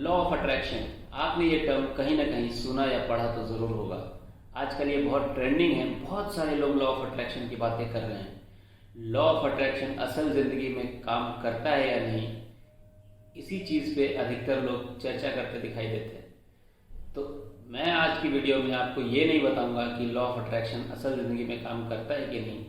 Law of attraction, आपने ये term कहीं ना कहीं सुना या पढ़ा तो ज़रूर होगा। आजकल ये बहुत ट्रेंडिंग है, बहुत सारे लोग लॉ ऑफ अट्रैक्शन की बातें कर रहे हैं। लॉ ऑफ अट्रैक्शन असल ज़िंदगी में काम करता है या नहीं, इसी चीज़ पे अधिकतर लोग चर्चा करते दिखाई देते हैं। तो मैं आज की वीडियो में आपको ये नहीं बताऊंगा कि लॉ ऑफ अट्रैक्शन असल ज़िंदगी में काम करता है कि नहीं,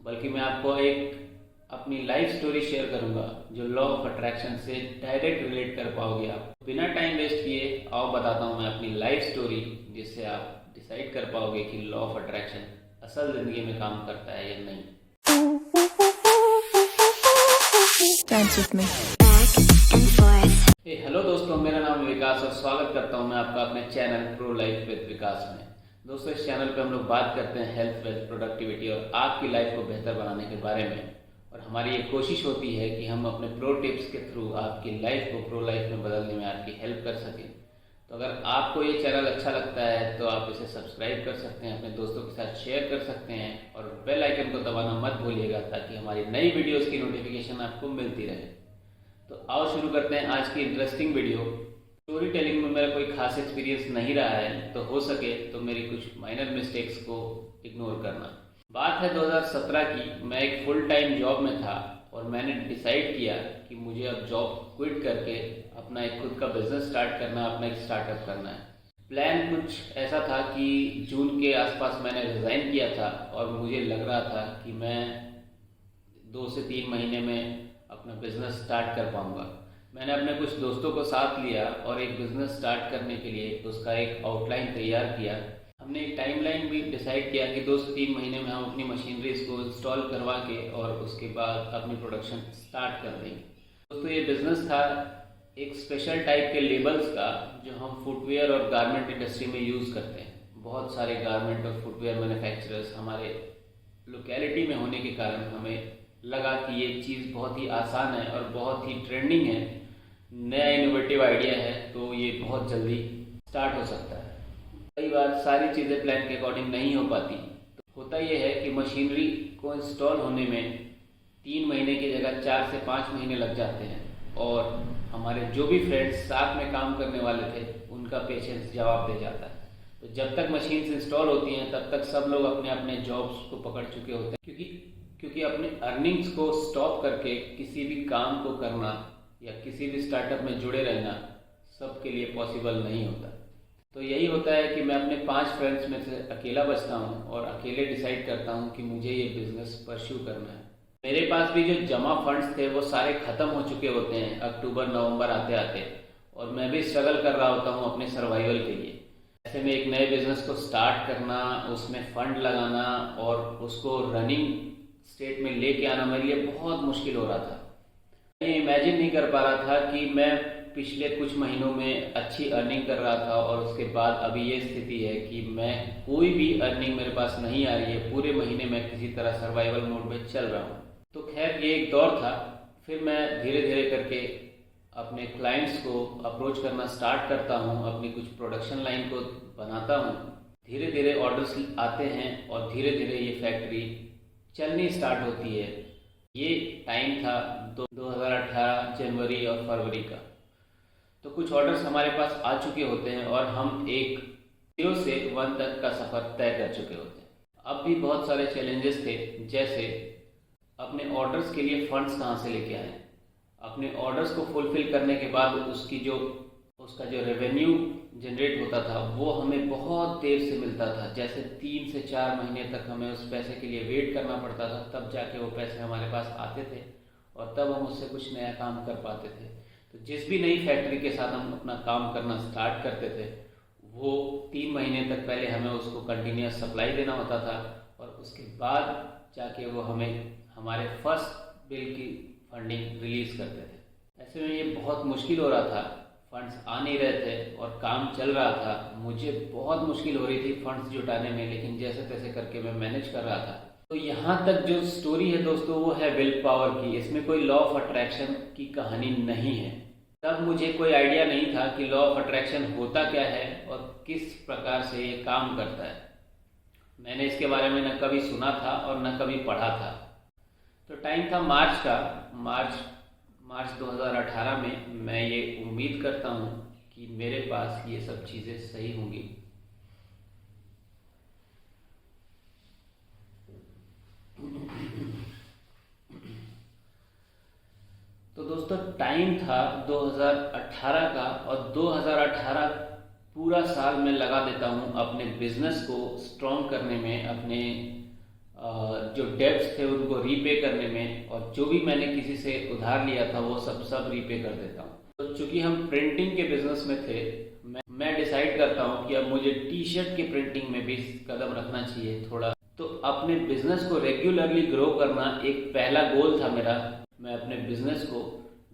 बल्कि मैं आपको एक अपनी लाइफ स्टोरी शेयर करूंगा जो लॉ ऑफ अट्रैक्शन से डायरेक्ट रिलेट कर पाओगे आप। बिना टाइम वेस्ट किए आओ बताता हूँ मैं अपनी लाइफ स्टोरी, जिससे आप डिसाइड कर पाओगे कि लॉ ऑफ अट्रैक्शन असल ज़िंदगी में काम करता है या नहीं। हेलो दोस्तों, मेरा नाम है विकास और स्वागत करता हूं मैं आपका अपने चैनल प्रो लाइफ विद विकास में। दोस्तों, इस चैनल पे हम लोग बात करते हैं हेल्थ, वेल्थ, प्रोडक्टिविटी और आपकी लाइफ को बेहतर बनाने के बारे में। और हमारी ये कोशिश होती है कि हम अपने प्रो टिप्स के थ्रू आपकी लाइफ को प्रो लाइफ में बदलने में आपकी हेल्प कर सकें। तो अगर आपको ये चैनल अच्छा लगता है तो आप इसे सब्सक्राइब कर सकते हैं, अपने दोस्तों के साथ शेयर कर सकते हैं और बेल आइकन को दबाना मत भूलिएगा ताकि हमारी नई वीडियोज़ की नोटिफिकेशन आपको मिलती रहे। तो आओ शुरू करते हैं आज की इंटरेस्टिंग वीडियो। स्टोरी टेलिंग में मेरा कोई खास एक्सपीरियंस नहीं रहा है, तो हो सके तो मेरी कुछ माइनर मिस्टेक्स को इग्नोर करना। बात है 2017 की। मैं एक फुल टाइम जॉब में था और मैंने डिसाइड किया कि मुझे अब जॉब क्विट करके अपना एक खुद का बिजनेस स्टार्ट करना, अपना एक स्टार्टअप करना है। प्लान कुछ ऐसा था कि जून के आसपास मैंने रिज़ाइन किया था और मुझे लग रहा था कि मैं 2 से 3 महीने में अपना बिजनेस स्टार्ट कर पाऊंगा। मैंने अपने कुछ दोस्तों को साथ लिया और एक बिजनेस स्टार्ट करने के लिए उसका एक आउटलाइन तैयार किया। हमने एक टाइमलाइन भी डिसाइड किया कि 2 से 3 महीने में हम अपनी मशीनरीज को इंस्टॉल करवा के और उसके बाद अपनी प्रोडक्शन स्टार्ट कर देंगे। दोस्तों, ये बिजनेस था एक स्पेशल टाइप के लेबल्स का जो हम फुटवेयर और गारमेंट इंडस्ट्री में यूज़ करते हैं। बहुत सारे गारमेंट और फुटवेयर मैन्युफैक्चरर्स हमारे लोकेलिटी में होने के कारण हमें लगा कि ये चीज़ बहुत ही आसान है और बहुत ही ट्रेंडिंग है, नया इनोवेटिव आइडिया है, तो ये बहुत जल्दी स्टार्ट हो सकता है। कई बार सारी चीज़ें प्लान के अकॉर्डिंग नहीं हो पाती। तो होता ये है कि मशीनरी को इंस्टॉल होने में 3 महीने की जगह 4 से 5 महीने लग जाते हैं और हमारे जो भी फ्रेंड्स साथ में काम करने वाले थे उनका पेशेंस जवाब दे जाता है। तो जब तक मशीन्स इंस्टॉल होती हैं तब तक सब लोग अपने अपने जॉब्स को पकड़ चुके होते हैं, क्योंकि अपने अर्निंग्स को स्टॉप करके किसी भी काम को करना या किसी भी स्टार्टअप में जुड़े रहना सबके लिए पॉसिबल नहीं होता। तो यही होता है कि मैं अपने 5 फ्रेंड्स में से अकेला बचता हूँ और अकेले डिसाइड करता हूँ कि मुझे ये बिजनेस परस्यू करना है। मेरे पास भी जो जमा फंड्स थे वो सारे ख़त्म हो चुके होते हैं अक्टूबर नवंबर आते आते, और मैं भी स्ट्रगल कर रहा होता हूँ अपने सर्वाइवल के लिए। ऐसे में एक नए बिजनेस को स्टार्ट करना, उसमें फंड लगाना और उसको रनिंग स्टेट में लेके आना मेरे लिए बहुत मुश्किल हो रहा था। मैं इमेजिन नहीं कर पा रहा था कि मैं पिछले कुछ महीनों में अच्छी अर्निंग कर रहा था और उसके बाद अभी ये स्थिति है कि मैं कोई भी अर्निंग मेरे पास नहीं आ रही है। पूरे महीने में किसी तरह सर्वाइवल मोड में चल रहा हूँ। तो खैर, ये एक दौर था। फिर मैं धीरे धीरे करके अपने क्लाइंट्स को अप्रोच करना स्टार्ट करता हूँ, अपनी कुछ प्रोडक्शन लाइन को बनाता हूँ। धीरे धीरे ऑर्डर्स आते हैं और धीरे धीरे ये फैक्ट्री चलनी स्टार्ट होती है। ये टाइम था 2018 जनवरी और फरवरी का। तो कुछ ऑर्डर्स हमारे पास आ चुके होते हैं और हम एक 0 से 1 तक का सफ़र तय कर चुके होते हैं। अब भी बहुत सारे चैलेंजेस थे, जैसे अपने ऑर्डर्स के लिए फंड्स कहाँ से लेके आएँ। अपने ऑर्डर्स को फुलफिल करने के बाद उसका जो रेवेन्यू जनरेट होता था वो हमें बहुत देर से मिलता था। जैसे 3 से 4 महीने तक हमें उस पैसे के लिए वेट करना पड़ता था, तब जाके वो पैसे हमारे पास आते थे और तब हम उससे कुछ नया काम कर पाते थे। तो जिस भी नई फैक्ट्री के साथ हम अपना काम करना स्टार्ट करते थे वो 3 महीने तक पहले हमें उसको कंटिन्यूस सप्लाई देना होता था और उसके बाद जाके वो हमें हमारे फर्स्ट बिल की फंडिंग रिलीज़ करते थे। ऐसे में ये बहुत मुश्किल हो रहा था, फंड्स आ नहीं रहे थे और काम चल रहा था। मुझे बहुत मुश्किल हो रही थी फंड्स जुटाने में, लेकिन जैसे तैसे करके मैं मैनेज कर रहा था। तो यहाँ तक जो स्टोरी है दोस्तों वो है विल पावर की। इसमें कोई लॉ ऑफ अट्रैक्शन की कहानी नहीं है। तब मुझे कोई आइडिया नहीं था कि लॉ ऑफ अट्रैक्शन होता क्या है और किस प्रकार से ये काम करता है। मैंने इसके बारे में न कभी सुना था और न कभी पढ़ा था। तो टाइम था मार्च का। मार्च 2018 में मैं ये उम्मीद करता हूँ कि मेरे पास ये सब चीज़ें सही होंगी। तो दोस्तों टाइम था 2018 का, और 2018 पूरा साल मैं लगा देता हूँ अपने बिजनेस को स्ट्रॉन्ग करने में, अपने जो डेब्ट्स थे उनको रीपे करने में, और जो भी मैंने किसी से उधार लिया था वो सब रीपे कर देता हूँ। तो चूंकि हम प्रिंटिंग के बिजनेस में थे, मैं डिसाइड करता हूँ कि अब मुझे टी शर्ट की प्रिंटिंग में भी कदम रखना चाहिए थोड़ा। तो अपने बिजनेस को रेगुलरली ग्रो करना एक पहला गोल था मेरा। मैं अपने बिजनेस को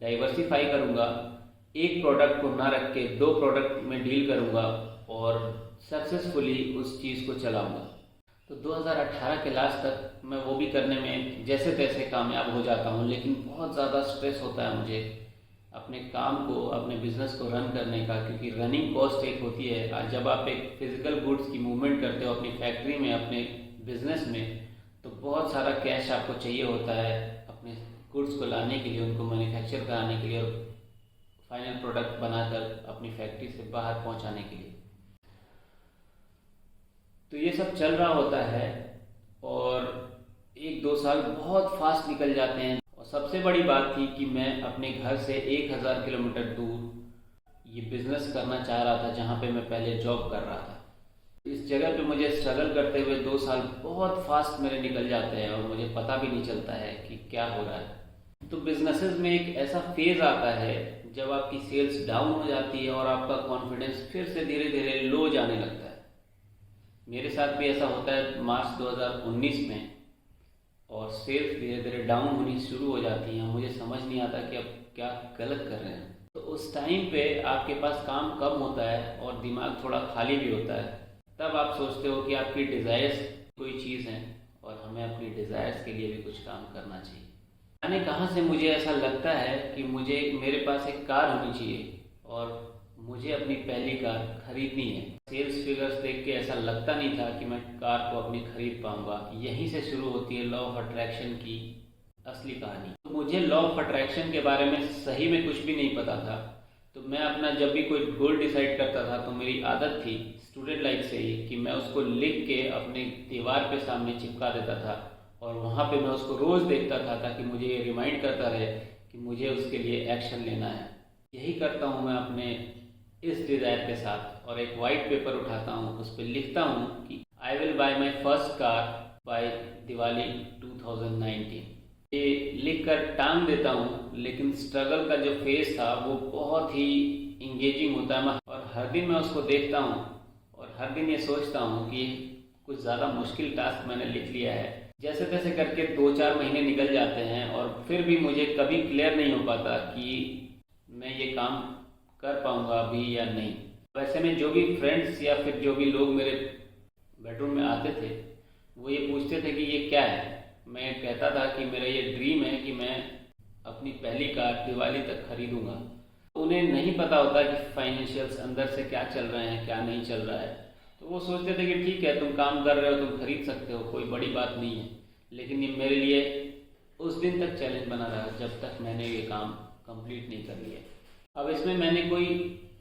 डाइवर्सिफाई करूँगा, एक प्रोडक्ट को ना रख के 2 प्रोडक्ट में डील करूँगा और सक्सेसफुली उस चीज़ को चलाऊँगा। तो 2018 के लास्ट तक मैं वो भी करने में जैसे तैसे कामयाब हो जाता हूँ, लेकिन बहुत ज़्यादा स्ट्रेस होता है मुझे अपने काम को, अपने बिजनेस को रन करने का, क्योंकि रनिंग कॉस्ट एक होती है। आज जब आप एक फिजिकल गुड्स की मूवमेंट करते हो अपनी फैक्ट्री में, अपने बिजनेस में, तो बहुत सारा कैश आपको चाहिए होता है अपने गुड्स को लाने के लिए, उनको मैन्युफैक्चर कराने के लिए और फाइनल प्रोडक्ट बनाकर अपनी फैक्ट्री से बाहर पहुंचाने के लिए। तो ये सब चल रहा होता है और 1-2 साल बहुत फास्ट निकल जाते हैं। और सबसे बड़ी बात थी कि मैं अपने घर से 1000 किलोमीटर दूर ये बिज़नेस करना चाह रहा था, जहाँ पे मैं पहले जॉब कर रहा था। इस जगह पे मुझे स्ट्रगल करते हुए 2 साल बहुत फास्ट मेरे निकल जाते हैं और मुझे पता भी नहीं चलता है कि क्या हो रहा है। तो बिजनेसेस में एक ऐसा फेज आता है जब आपकी सेल्स डाउन हो जाती है और आपका कॉन्फिडेंस फिर से धीरे धीरे लो जाने लगता है। मेरे साथ भी ऐसा होता है मार्च 2019 में, और सेल्स धीरे धीरे डाउन होनी शुरू हो जाती हैं। मुझे समझ नहीं आता कि अब क्या गलत कर रहे हैं। तो उस टाइम पे आपके पास काम कम होता है और दिमाग थोड़ा खाली भी होता है। तब आप सोचते हो कि आपकी डिज़ायर्स कोई चीज़ है और हमें अपनी डिज़ायर्स के लिए भी कुछ काम करना चाहिए। यानी कहाँ से मुझे ऐसा लगता है कि मेरे पास एक कार होनी चाहिए और मुझे अपनी पहली कार खरीदनी है। सेल्स फिगर्स देख के ऐसा लगता नहीं था कि मैं कार को अपनी खरीद पाऊंगा। यहीं से शुरू होती है लॉ ऑफ अट्रैक्शन की असली कहानी। तो मुझे लॉ ऑफ अट्रैक्शन के बारे में सही में कुछ भी नहीं पता था। तो मैं अपना जब भी कोई गोल डिसाइड करता था तो मेरी आदत थी स्टूडेंट लाइफ से ही कि मैं उसको लिख के अपने दीवार पे सामने चिपका देता था और वहाँ पे मैं उसको रोज़ देखता था ताकि मुझे ये रिमाइंड करता रहे कि मुझे उसके लिए एक्शन लेना है। यही करता हूँ मैं अपने इस डिज़ायर के साथ, और एक वाइट पेपर उठाता हूँ, उस पर लिखता हूँ कि I will buy my first car by Diwali 2019। ये लिख कर टांग देता हूँ। लेकिन स्ट्रगल का जो फेज था वो बहुत ही इंगेजिंग होता है और हर दिन मैं उसको देखता हूँ और हर दिन ये सोचता हूँ कि कुछ ज़्यादा मुश्किल टास्क मैंने लिख लिया है। जैसे तैसे करके 2-4 महीने निकल जाते हैं और फिर भी मुझे कभी क्लियर नहीं हो पाता कि मैं ये काम कर पाऊंगा अभी या नहीं। वैसे में जो भी फ्रेंड्स या फिर जो भी लोग मेरे बेडरूम में आते थे वो ये पूछते थे कि ये क्या है। मैं कहता था कि मेरा ये ड्रीम है कि मैं अपनी पहली कार दिवाली तक खरीदूंगा। उन्हें नहीं पता होता कि फाइनेंशियल्स अंदर से क्या चल रहे हैं, क्या नहीं चल रहा है। तो वो सोचते थे कि ठीक है, तुम काम कर रहे हो, तुम खरीद सकते हो, कोई बड़ी बात नहीं है। लेकिन ये मेरे लिए उस दिन तक चैलेंज बना रहा जब तक मैंने ये काम कंप्लीट नहीं कर लिया। अब इसमें मैंने कोई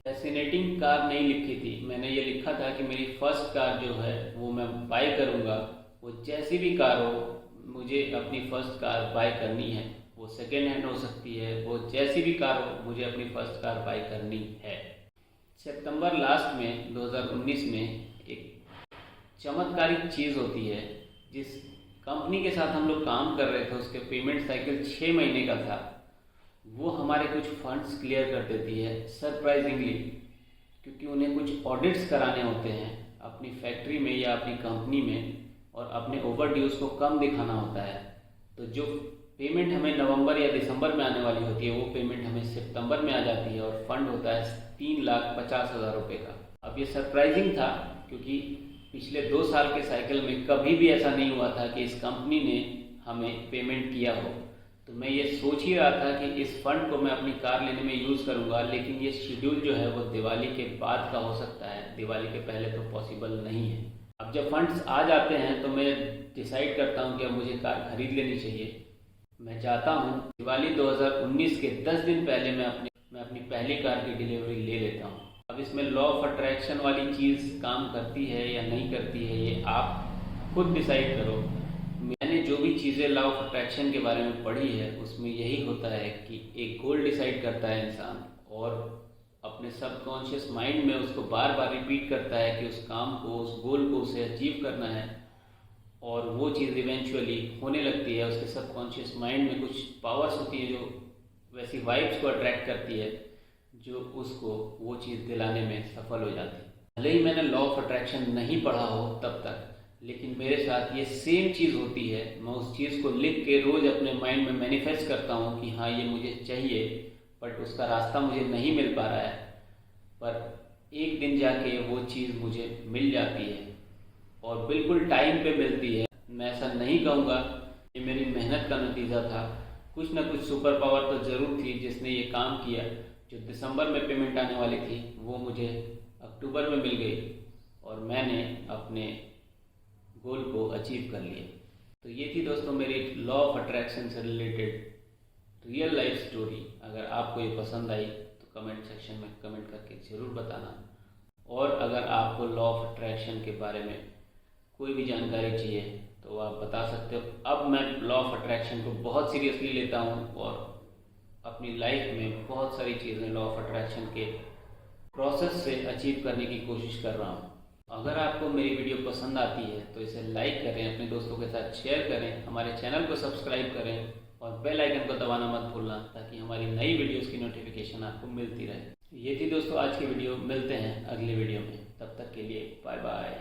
फैसिनेटिंग कार नहीं लिखी थी। मैंने ये लिखा था कि मेरी फर्स्ट कार जो है वो मैं बाय करूँगा। वो जैसी भी कार हो, मुझे अपनी फर्स्ट कार बाय करनी है। वो सेकेंड हैंड हो सकती है, वो जैसी भी कार हो, मुझे अपनी फर्स्ट कार बाय करनी है। सितंबर लास्ट में 2019 में एक चमत्कारिक चीज़ होती है। जिस कंपनी के साथ हम लोग काम कर रहे थे उसके पेमेंट साइकिल 6 महीने का था, वो हमारे कुछ फंड्स क्लियर कर देती है सरप्राइजिंगली, क्योंकि उन्हें कुछ ऑडिट्स कराने होते हैं अपनी फैक्ट्री में या अपनी कंपनी में, और अपने ओवरड्यूज को कम दिखाना होता है। तो जो पेमेंट हमें नवंबर या दिसंबर में आने वाली होती है वो पेमेंट हमें सितंबर में आ जाती है और फंड होता है 3,50,000 रुपये का। अब ये सरप्राइजिंग था क्योंकि पिछले 2 साल के साइकिल में कभी भी ऐसा नहीं हुआ था कि इस कंपनी ने हमें पेमेंट किया हो। तो मैं ये सोच ही रहा था कि इस फंड को मैं अपनी कार लेने में यूज़ करूँगा, लेकिन ये शेड्यूल जो है वो दिवाली के बाद का हो सकता है, दिवाली के पहले तो पॉसिबल नहीं है। अब जब फंड्स आ जाते हैं तो मैं डिसाइड करता हूँ कि अब मुझे कार खरीद लेनी चाहिए। मैं चाहता हूँ दिवाली 2019 के 10 दिन पहले मैं अपनी पहली कार की डिलीवरी ले लेता हूँ। अब इसमें लॉ ऑफ अट्रैक्शन वाली चीज़ काम करती है या नहीं करती है, ये आप खुद डिसाइड करो। मैंने जो भी चीज़ें लॉ ऑफ अट्रैक्शन के बारे में पढ़ी है उसमें यही होता है कि एक गोल डिसाइड करता है इंसान और अपने सबकॉन्शियस माइंड में उसको बार बार रिपीट करता है कि उस काम को, उस गोल को उसे अचीव करना है, और वो चीज़ इवेंचुअली होने लगती है। उसके सबकॉन्शियस माइंड में कुछ पावर्स होती है जो वैसी वाइब्स को अट्रैक्ट करती है जो उसको वो चीज़ दिलाने में सफल हो जाती है। भले ही मैंने लॉ ऑफ अट्रैक्शन नहीं पढ़ा हो तब तक, लेकिन मेरे साथ ये सेम चीज़ होती है। मैं उस चीज़ को लिख के रोज़ अपने माइंड में मैनिफेस्ट करता हूँ कि हाँ ये मुझे चाहिए, बट उसका रास्ता मुझे नहीं मिल पा रहा है, पर एक दिन जाके वो चीज़ मुझे मिल जाती है और बिल्कुल टाइम पे मिलती है। मैं ऐसा नहीं कहूँगा, ये मेरी मेहनत का नतीजा था। कुछ ना कुछ सुपर पावर तो ज़रूर थी जिसने ये काम किया। जो दिसंबर में पेमेंट आने वाली थी वो मुझे अक्टूबर में मिल गई और मैंने अपने गोल को अचीव कर लिया। तो ये थी दोस्तों मेरी लॉ ऑफ अट्रैक्शन से रिलेटेड रियल लाइफ स्टोरी। अगर आपको ये पसंद आई तो कमेंट सेक्शन में कमेंट करके ज़रूर बताना, और अगर आपको लॉ ऑफ अट्रैक्शन के बारे में कोई भी जानकारी चाहिए तो आप बता सकते हो। अब मैं लॉ ऑफ अट्रैक्शन को बहुत सीरियसली लेता हूँ और अपनी लाइफ में बहुत सारी चीज़ें लॉ ऑफ अट्रैक्शन के प्रोसेस से अचीव करने की कोशिश कर रहा हूँ। अगर आपको मेरी वीडियो पसंद आती है तो इसे लाइक करें, अपने दोस्तों के साथ शेयर करें, हमारे चैनल को सब्सक्राइब करें और बेल आइकन को दबाना मत भूलना, ताकि हमारी नई वीडियोस की नोटिफिकेशन आपको मिलती रहे। ये थी दोस्तों आज की वीडियो। मिलते हैं अगली वीडियो में, तब तक के लिए बाय बाय।